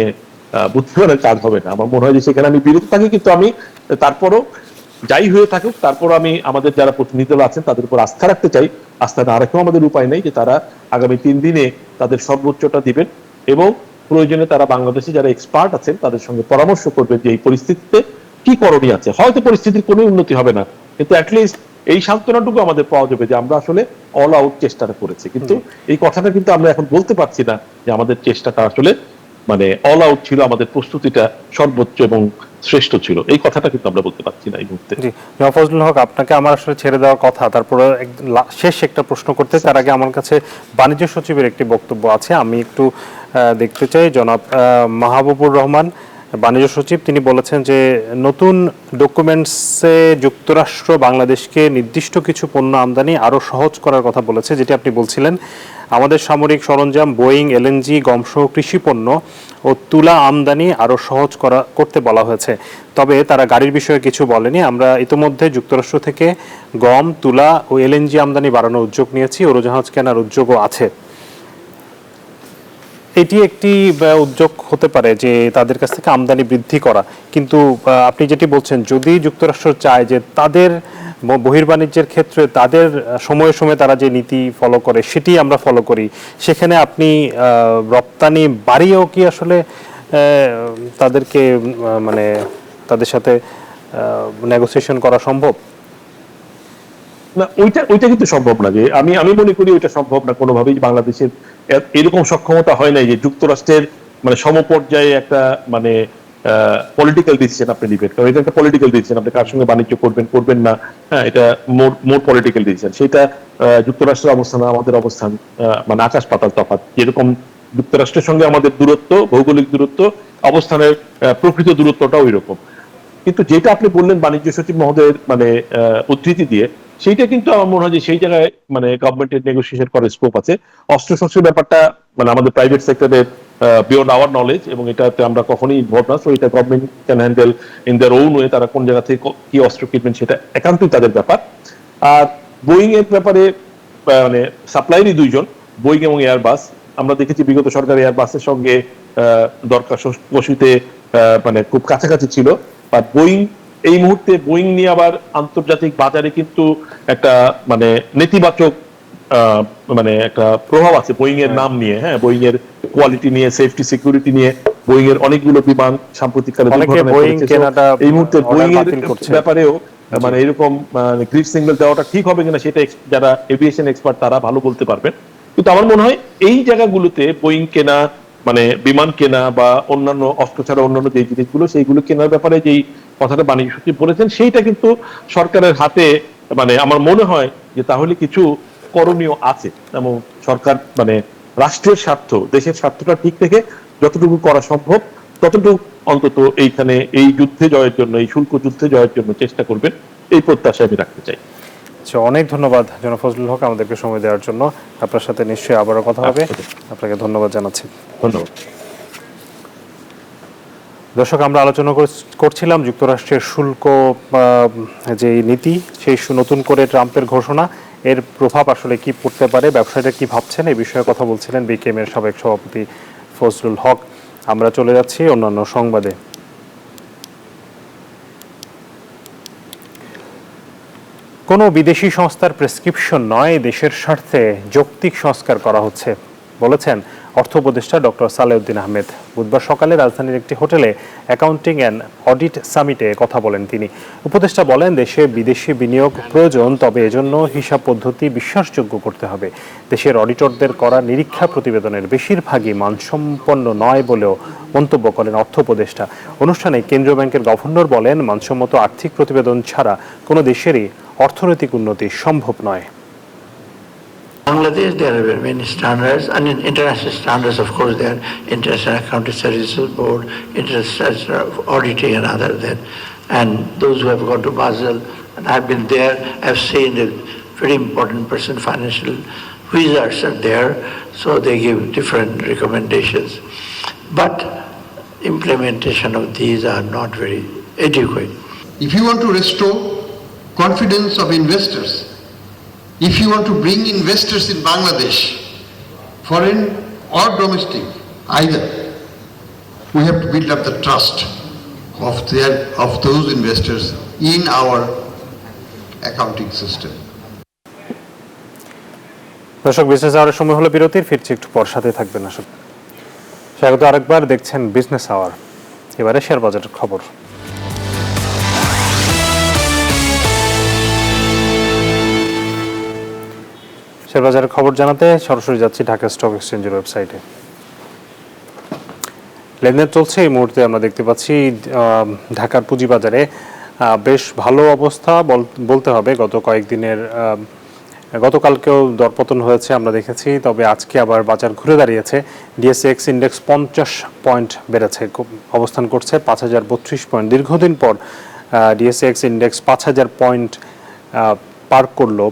বুদ্ধিমানের কাজ হবে না। আমার মনে হয় যে সেখানে আমি বিরত থাকি, কিন্তু আমি তারপরও যাই হয়ে থাকুক তারপর আমি আমাদের যারা প্রতিনিধিরা আছেন তাদের উপর আস্থা রাখতে চাই। আস্থা না রাখেও আমাদের উপায় নেই, যে তারা আগামী 3 দিনে তাদের সর্বোচ্চটা দিবেন এবং প্রয়োজনে তারা বাংলাদেশে যারা এক্সপার্ট আছেন তাদের সঙ্গে পরামর্শ করবেন যে এই পরিস্থিতিতে কি করণীয় আছে। হয়তো পরিস্থিতির কোনো উন্নতি হবে না, কিন্তু অ্যাটলিস্ট এই সান্ত্বনাটুকু আমাদের পাওয়া যাবে যে আমরা আসলে অল আউট চেষ্টাটা করেছি। কিন্তু এই কথাটা কিন্তু আমরা এখন বলতে পারছি না যে আমাদের চেষ্টাটা আসলে মানে অল আউট ছিল, আমাদের প্রস্তুতিটা সর্বোচ্চ এবং শ্রেষ্ঠ ছিল, এই কথাটা কিন্তু আমরা বলতে পারছি না এই মুহূর্তে। জি, জনাব ফজলুল হক, আপনাকে আমার আসলে ছেড়ে দেওয়ার কথা, তারপরে শেষ একটা প্রশ্ন করতে তার আগে আমার কাছে বাণিজ্য সচিবের একটি বক্তব্য আছে, আমি একটু দেখতে চাই। জনাব মাহবুবুর রহমান, বাণিজ্য সচিব, তিনি বলেছেন যে নতুন ডকুমেন্টসে যুক্তরাষ্ট্র বাংলাদেশকে নির্দিষ্ট কিছু পণ্য আমদানি আরও সহজ করার কথা বলেছে, যেটি আপনি বলছিলেন। আমাদের সামরিক সরঞ্জাম, বোয়িং, এলএনজি, গমসহ কৃষি পণ্য ও তুলা আমদানি আরও সহজ করতে বলা হয়েছে। তবে তারা গাড়ির বিষয়ে কিছু বলেনি। আমরা ইতিমধ্যে যুক্তরাষ্ট্র থেকে গম, তুলা ও এলএনজি আমদানি বাড়ানোর উদ্যোগ নিয়েছি, উড়োজাহাজ কেনার উদ্যোগও আছে। এটি একটি উদ্যোগ হতে পারে যে তাদের কাছ থেকে আমদানি বৃদ্ধি করা, কিন্তু আপনি যেটি বলছেন যদি যুক্তরাষ্ট্র চায় যে তাদের বহির্বাণিজ্যের ক্ষেত্রে তাদের সময়ে সময়ে তারা যে নীতি ফলো করে সেটি আমরা ফলো করি, সেখানে আপনি রপ্তানি বাড়িয়েও কি আসলে তাদেরকে মানে তাদের সাথে নেগোসিয়েশন করা সম্ভব? না, ওইটা কিন্তু সম্ভব না। যে আমি মনে করি ওইটা সম্ভব না কোনোভাবেই। বাংলাদেশের এরকম সক্ষমতা হয় নাই যে যুক্তরাষ্ট্রের মানে সমপর্যায়ে একটা মানে পলিটিক্যাল ডিসিশন আপনি নেবেন, কারণ এটা একটা পলিটিক্যাল ডিসিশন, আপনি কার সঙ্গে বাণিজ্য করবেন না, হ্যাঁ, এটা মোর পলিটিক্যাল ডিসিশন। সেটা যুক্তরাষ্ট্রের অবস্থান আমাদের অবস্থান মানে আকাশ পাতাল তফাৎ। যেরকম যুক্তরাষ্ট্রের সঙ্গে আমাদের দূরত্ব, ভৌগোলিক দূরত্ব, অবস্থানের প্রকৃত দূরত্বটাও ওই রকম। কিন্তু যেটা আপনি বললেন বাণিজ্য সচিব মহোদয়ের মানে উদ্ধৃতি দিয়ে, সেইটা কিন্তু আমার মনে হয় যে সেই জায়গায় মানে গভর্নমেন্টের নেগোসিয়েশন করার স্কোপ আছে। অস্ত্রশস্ত্রের ব্যাপারটা মানে আমাদের প্রাইভেট সেক্টরের বিয়ন্ড আওয়ার নলেজ, এবং এটাতে আমরা কখনোই ইনভলভ না। সো এটা government can handle in their own way. তারা কোন জায়গা থেকে কি অস্ত্র কিনবেন সেটা একান্তই তাদের ব্যাপার। আর বোয়িং এর ব্যাপারে মানে সাপ্লাইরই দুইজন, বোয়িং এবং এয়ারবাস। আমরা দেখেছি বিগত সরকার এয়ারবাসের সঙ্গে দরকার কষিতে মানে খুব কাছাকাছি ছিল। আর বোয়িং এই মুহূর্তে বোয়িং নিয়ে আবার আন্তর্জাতিক বাজারে কিন্তু একটা মানে নেতিবাচক মানে একটা প্রভাব আছে বোয়িং এর নাম নিয়ে, হ্যাঁ, বোয়িং এর কোয়ালিটি নিয়ে, সেফটি সিকিউরিটি নিয়ে। বোয়িং এর অনেকগুলো বিমান সাম্প্রতিককালে এই মুহূর্তে বোয়িং এর ব্যাপারেও মানে এরকম গ্রিন সিগন্যাল দেওয়াটা ঠিক হবে কিনা সেটা যারা এভিয়েশন এক্সপার্ট তারা ভালো বলতে পারবেন। কিন্তু আমার মনে হয় এই জায়গাগুলোতে বোয়িং কেনা মানে বিমান কেনা বা অন্যান্য অস্ত্র ছাড়া অন্যান্য যে জিনিসগুলো সেইগুলো কেনার ব্যাপারে যেই কথাটা বাণিজ্য সচিব বলেছেন সেইটা কিন্তু সরকারের হাতে মানে আমার মনে হয় যে তাহলে কিছু করণীয় আছে। এবং সরকার মানে রাষ্ট্রের স্বার্থ, দেশের স্বার্থটা ঠিক থেকে যতটুকু করা সম্ভব ততটুকু অন্তত এইখানে এই যুদ্ধে জয়ের জন্য, এই শুল্ক যুদ্ধে জয়ের জন্য চেষ্টা করবেন, এই প্রত্যাশা আমি রাখতে চাই। আচ্ছা, অনেক ধন্যবাদ জনাব ফজলুল হক আমাদেরকে সময় দেওয়ার জন্য। আপনার সাথে নিশ্চয়ই আবারও কথা হবে। আপনাকে ধন্যবাদ জানাচ্ছি। ধন্যবাদ। দর্শক, আমরা আলোচনা করছিলাম যুক্তরাষ্ট্রের শুল্ক যে নীতি, সেই নতুন করে ট্রাম্পের ঘোষণা, এর প্রভাব আসলে কি পড়তে পারে, ব্যবসায়ীরা কি ভাবছেন, এই বিষয়ে কথা বলছিলেন বিকেএম এর সাবেক সভাপতি ফজলুল হক। আমরা চলে যাচ্ছি অন্যান্য সংবাদে। কোনো বিদেশি সংস্থার প্রেসক্রিপশন নয়, দেশের স্বার্থে যৌক্তিক সংস্কার করা হচ্ছে বলেছেন অর্থ উপদেষ্টা ডক্টর সালেউদ্দিন আহমেদ। বুধবার সকালে রাজধানীর একটি হোটেলে অ্যাকাউন্টিং অ্যান্ড অডিট সামিটে কথা বলেন তিনি। উপদেষ্টা বলেন, দেশে বিদেশি বিনিয়োগ প্রয়োজন, তবে এজন্য হিসাব পদ্ধতি বিশ্বাসযোগ্য করতে হবে। দেশের অডিটরদের করা নিরীক্ষা প্রতিবেদনের বেশিরভাগই মানসম্পন্ন নয় বলেও মন্তব্য করেন অর্থ উপদেষ্টা। অনুষ্ঠানে কেন্দ্রীয় ব্যাংকের গভর্নর বলেন, মানসম্মত আর্থিক প্রতিবেদন ছাড়া কোনো দেশেরই অর্থনৈতিক উন্নতি সম্ভব নয়। Bangladesh, there are many standards, and in international standards, of course, there are International Accounting Services Board, International Auditing, and other than. And those who have gone to Basel, and I've been there, I've seen a very important person, financial wizards are there, so they give different recommendations. But implementation of these are not very adequate. If you want to restore confidence of investors, if you want to bring investors in Bangladesh, foreign or domestic, either, we have to build up the trust of those investors in our accounting system. দর্শক, business আওয়ারের সময় হলো বিরতির, ফিরছি একটু পর, সাথে থাকবেন। আসলে স্বাগত আরেকবার, দেখছেন বিজনেস আওয়ার। এবারে শেয়ার বাজারের খবর। শেয়ার বাজারের খবর জানাতে সরাসরি যাচ্ছি ঢাকা স্টক এক্সচেঞ্জের ওয়েবসাইটে। লেনদেন চলছে এই মুহূর্তে। আমরা দেখতে পাচ্ছি ঢাকার পুঁজিবাজারে বেশ ভালো অবস্থা বলতে হবে। গত কয়েকদিনের গতকালকেও দরপতন হয়েছে আমরা দেখেছি, তবে আজকে আবার বাজার ঘুরে দাঁড়িয়েছে। ডিএসএক্স ইন্ডেক্স 50 পয়েন্ট বেড়েছে, অবস্থান করছে 5032 পয়েন্ট। দীর্ঘদিন পর ডিএসএক্স ইন্ডেক্স 5000 পয়েন্ট পার করলো।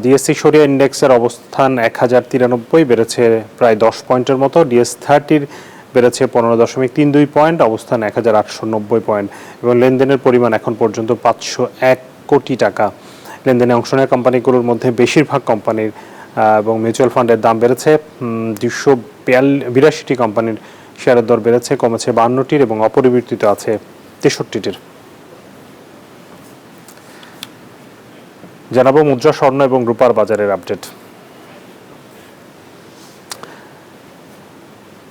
ডিএসসি সরিয়া ইন্ডেক্সের অবস্থান 1093, বেড়েছে প্রায় 10 পয়েন্টের মতো। ডিএস30 বেড়েছে 15.32 পয়েন্ট, অবস্থান 1890 পয়েন্ট, এবং লেনদেনের পরিমাণ এখন পর্যন্ত 501 কোটি টাকা। লেনদেনে অংশ নেওয়া কোম্পানিগুলোর মধ্যে বেশিরভাগ কোম্পানির এবং মিউচুয়াল ফান্ডের দাম বেড়েছে। 282টি কোম্পানির শেয়ারের দর বেড়েছে, কমেছে 52টির এবং অপরিবর্তিত আছে 63টির। জানাবো মুদ্রা, স্বর্ণ এবং রূপার বাজারের আপডেট।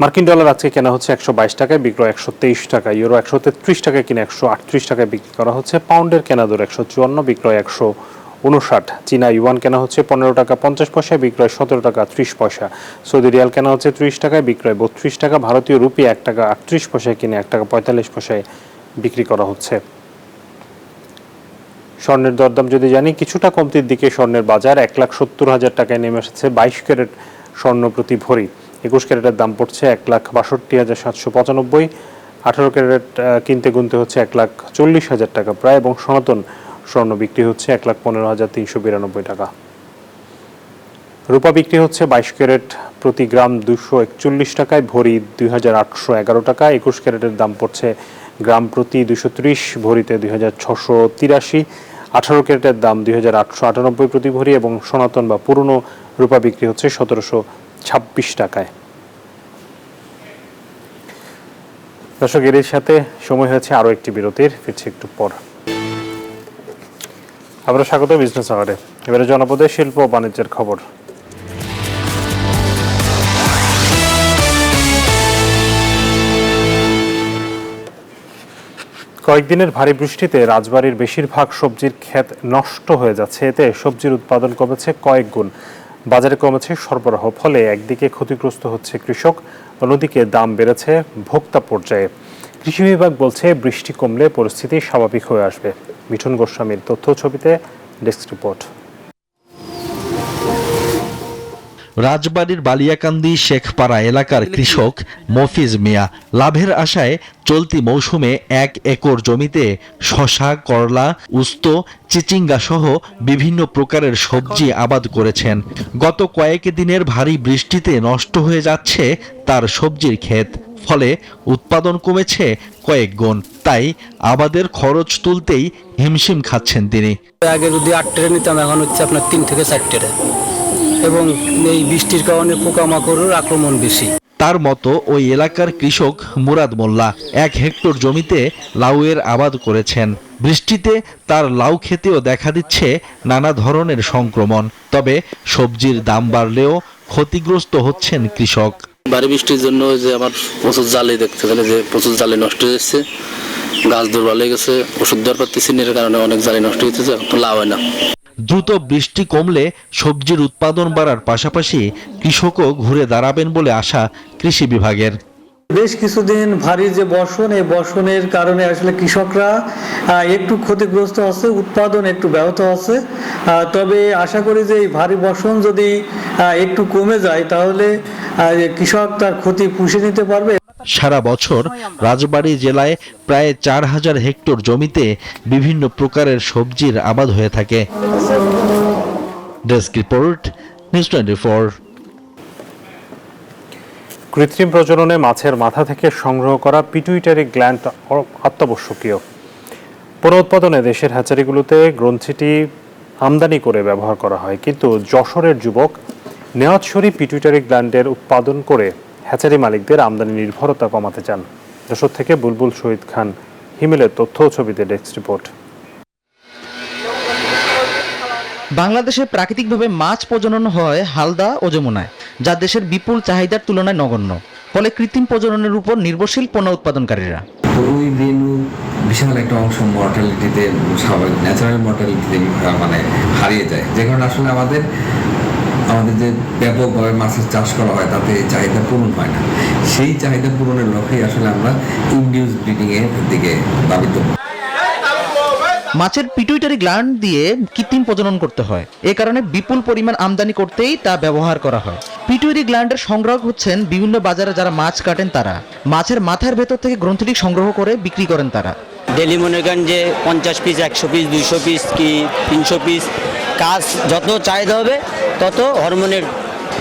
মার্কিন ডলার আজকে কেনা হচ্ছে 122 টাকায়, বিক্রয় 123 টাকা। ইউরো 133 টাকায় কিনে 138 টাকায় বিক্রি করা হচ্ছে। পাউন্ডের কেনা দর 154, বিক্রয় 159। চীনা ইউয়ান কেনা হচ্ছে 15 টাকা 50 পয়সায়, বিক্রয় 17 টাকা 30 পয়সা। সৌদি রিয়াল কেনা হচ্ছে 30 টাকায়, বিক্রয় 32 টাকা। ভারতীয় রুপি 1 টাকা 38 পয়সায় কিনে 1 টাকা 45 পয়সায় বিক্রি করা হচ্ছে। স্বর্ণের দরদাম যদি জানি, কিছুটা কমতির দিকে স্বর্ণের বাজার। 1,70,000 টাকায় নেমে এসেছে 22 ক্যারেট স্বর্ণ প্রতি ভরি। 21 ক্যারেটের দাম পড়ছে 1,62,795। 18 ক্যারেট কিনতে গুনতে হচ্ছে 1,40,000 টাকা প্রায়, এবং সনাতন স্বর্ণ বিক্রি হচ্ছে 1,15,392 টাকা। রূপা বিক্রি হচ্ছে 22 ক্যারেট প্রতি গ্রাম 241 টাকায়, ভরি 2,811 টাকা। 21 ক্যারেটের দাম পড়ছে গ্রাম প্রতি 230, ভরিতে 2,683। 18 ক্যারেটের দাম 2,898 প্রতি ভরি, এবং সনাতন বা পুরনো রূপা বিক্রি হচ্ছে 1,726 টাকায়। দর্শক, এর সাথে সময় হয়েছে আরও একটি বিরতির, ফিরছি একটু পর। আমরা স্বাগত বিজনেস আওয়ারে। এবারে জনপদের শিল্প ও বাণিজ্যের খবর। কয়েকদিনের ভারী বৃষ্টিতে রাজবাড়ীর বেশিরভাগ সবজির ক্ষেত নষ্ট হয়ে যাচ্ছে। এতে সবজির উৎপাদন কমেছে কয়েক গুণ, বাজারে কমেছে সরবরাহ। ফলে একদিকে ক্ষতিগ্রস্ত হচ্ছে কৃষক, অন্যদিকে দাম বেড়েছে ভোক্তা পর্যায়ে। কৃষি বিভাগ বলছে, বৃষ্টি কমলে পরিস্থিতি স্বাভাবিক হয়ে আসবে। মিঠুন গোস্বামীর তথ্য ছবিতে ডেস্ক রিপোর্ট। রাজবাড়ীর বালিয়াকান্দি শেখপাড়া এলাকার কৃষক মফিজ মিয়া লাভের আশায় চলতি মৌসুমে 1 একর জমিতে শসা, করলা, উস্ত, চিচিঙ্গা সহ বিভিন্ন প্রকারের সবজি আবাদ করেছেন। গত কয়েক দিনের ভারী বৃষ্টিতে নষ্ট হয়ে যাচ্ছে তার সবজির ক্ষেত, ফলে উৎপাদন কমেছে কয়েক গুণ। তাই আবাদের খরচ তুলতেই হিমশিম খাচ্ছেন তিনি। আগে যদি 8 ট্রে নিতাম, এখন হচ্ছে আপনার 3 থেকে 4 ট্রে, এবং এই বৃষ্টির কারণে পোকামাকড়ের আক্রমণ বেশি। তার মতো ওই এলাকার কৃষক মুরাদ মোল্লা 1 হেক্টর জমিতে লাউয়ের আবাদ করেছেন। বৃষ্টিতে তার লাউ ক্ষেতেও দেখা দিচ্ছে নানা ধরনের সংক্রমণ। তবে সবজির দাম বাড়লেও ক্ষতিগ্রস্ত হচ্ছেন কৃষক। ভারী বৃষ্টির জন্য যে আমার প্রচুর জালে দেখতে গেলে যে প্রচুর জালে নষ্ট হয়ে যাচ্ছে, গাছ দুর্বল হয়ে গেছে, ওষুধ দেওয়ার পারতেছি না, এর কারণে অনেক জালে নষ্ট হয়ে যাচ্ছে, তো লাভ হয় না। দ্রুত বৃষ্টি কমলে সবজির উৎপাদন বাড়ার পাশাপাশি কৃষকও ঘুরে দাঁড়াবেন বলে আশা কৃষি বিভাগের। বেশ কিছুদিন ভারী যে বর্ষণ, এই বর্ষণের কারণে আসলে কৃষকরা একটু ক্ষতিগ্রস্ত হচ্ছে, উৎপাদন একটু ব্যাহত হচ্ছে। তবে আশা করি যে এই ভারী বর্ষণ যদি একটু কমে যায় তাহলে কৃষক তার ক্ষতি পুষিয়ে নিতে পারবে। সারা বছর রাজবাড়ী জেলায় প্রায় 4000 হেক্টর জমিতে বিভিন্ন প্রকারের সবজির আবাদ হয়ে থাকে। Desk report, news 24। কৃত্রিম প্রজননে মাছের মাথা থেকে সংগ্রহ করা পিটুইটারি গ্ল্যান্ড অত্যাবশ্যকীয়। পুনঃউৎপাদনে দেশের হ্যাচারিগুলোতে গ্রন্থিটি আমদানি করে ব্যবহার করা হয়, কিন্তু যশোরের যুবক নেওয়াজ শরীফ পিটুইটারি গ্ল্যান্ডের উৎপাদন করে হ্যাচারি মালিকদের আমদানি নির্ভরতা কমাতে চান। যশোর থেকে বুলবুল শহীদ খান হিমেলের তথ্য ও ছবিতে ডেস্ক রিপোর্ট। বাংলাদেশে প্রাকৃতিকভাবে মাছ প্রজনন হয় হালদা ও যমুনায়, যা দেশের বিপুল চাহিদার তুলনায় নগণ্য। ফলে কৃত্রিম প্রজননের উপর নির্ভরশীল পণ্য উৎপাদনকারীরা। ওই রেণু বিশাল একটা অংশ মর্টালিটিতে, স্বাভাবিক ন্যাচারাল মর্টালিটিতে মানে হারিয়ে যায়, যে কারণে আসলে আমাদের যে ব্যাপকভাবে মাছের চাষ করা হয় তাতে চাহিদা পূরণ হয় না। সেই চাহিদা পূরণের লক্ষ্যেই আসলে আমরা ইনডিউস ব্রিডিং এর দিকে ধাবিত। মাছের পিটুইটারি গ্ল্যান্ড দিয়ে কৃত্রিম প্রজনন করতে হয়, এ কারণে বিপুল পরিমাণ আমদানি করতেই তা ব্যবহার করা হয়। পিটুইটারি গ্ল্যান্ডের সংগ্রাহক হচ্ছেন বিভিন্ন বাজারে যারা মাছ কাটেন তারা। মাছের মাথার ভেতর থেকে গ্রন্থিটি সংগ্রহ করে বিক্রি করেন তারা। ডেলি মনে করেন যে 50 পিস, 100 পিস, 200 পিস কি 300 পিস, কাজ যত চাহিদা হবে তত হরমোনের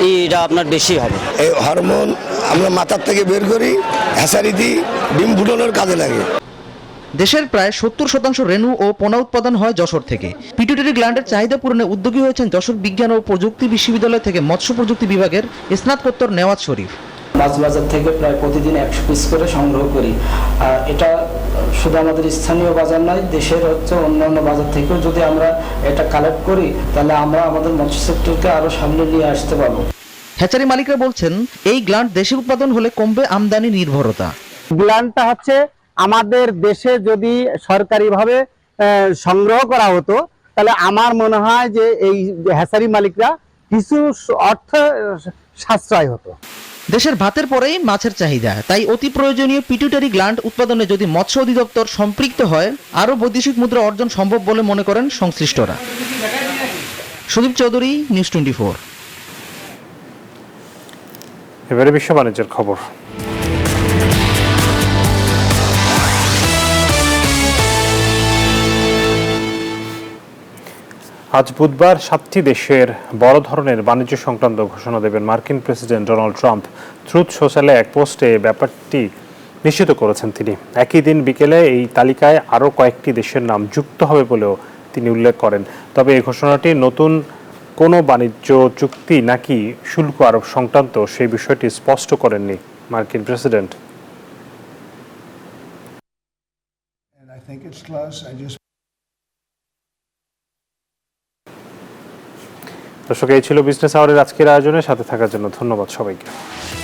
এটা আপনার বেশি হবে। এই হরমোন আমরা মাথার থেকে বের করি, হ্যাচারি দিই, ডিম ফুটানোর কাজে লাগে। দেশের প্রায় 70% রেণু ও পোনা উৎপাদন হয় যশোর থেকে। পিটুইটারি গ্ল্যান্ডের চাহিদা পূরণে উদ্যোগী হয়েছেন যশোর বিজ্ঞান ও প্রযুক্তি বিশ্ববিদ্যালয় থেকে মৎস্য প্রযুক্তি বিভাগের স্নাতকোত্তর নেওয়াজ শরীফ। মাছ বাজার থেকে প্রায় প্রতিদিন 100 পিস করে সংগ্রহ করি। এটা শুধু আমাদের স্থানীয় বাজার নয়, দেশের অন্যান্য বাজার থেকেও যদি আমরা এটা কালেক্ট করি তাহলে আমরা আমাদের মৎস্য সেক্টরকে আরো সামনে নিয়ে আসতে পারবো। হ্যাচারি মালিকরা বলছেন এই গ্ল্যান্ড দেশে উৎপাদন হলে কমবে আমদানি নির্ভরতা। গ্ল্যান্ডটা হচ্ছে আমাদের দেশে যদি সরকারিভাবে সংগ্রহ করা হতো তাহলে আমার মনে হয় যে এই হ্যাচারি মালিকরা কিছু অর্থ সাশ্রয় হতো। দেশের ভাতের পরেই মাছের চাহিদা, তাই অতি প্রয়োজনীয় পিটুইটারি গ্ল্যান্ড উৎপাদনে যদি মৎস্য অধিদপ্তর সম্পৃক্ত হয় আরও বৈদেশিক মুদ্রা অর্জন সম্ভব বলে মনে করেন সংশ্লিষ্টরা। সুদীপ চৌধুরী, নিউজ 24। এবারে বিশ্ব বাণিজ্যের খবর। আজ বুধবার 7টি দেশের বড় ধরনের বাণিজ্য সংক্রান্ত ঘোষণা দেবেন মার্কিন প্রেসিডেন্ট ডোনাল্ড ট্রাম্প। ট্রুথ সোশ্যালে এক পোস্টে ব্যাপারটি নিশ্চিত করেছেন তিনি। একই দিন বিকেলে এই তালিকায় আরও কয়েকটি দেশের নাম যুক্ত হবে বলেও তিনি উল্লেখ করেন। তবে এই ঘোষণাটি নতুন কোনো বাণিজ্য চুক্তি নাকি শুল্ক আরোপ সংক্রান্ত সেই বিষয়টি স্পষ্ট করেননি মার্কিন প্রেসিডেন্ট। দর্শক, এই ছিল বিজনেস আওয়ারের আজকের আয়োজনে। সাথে থাকার জন্য ধন্যবাদ সবাইকে।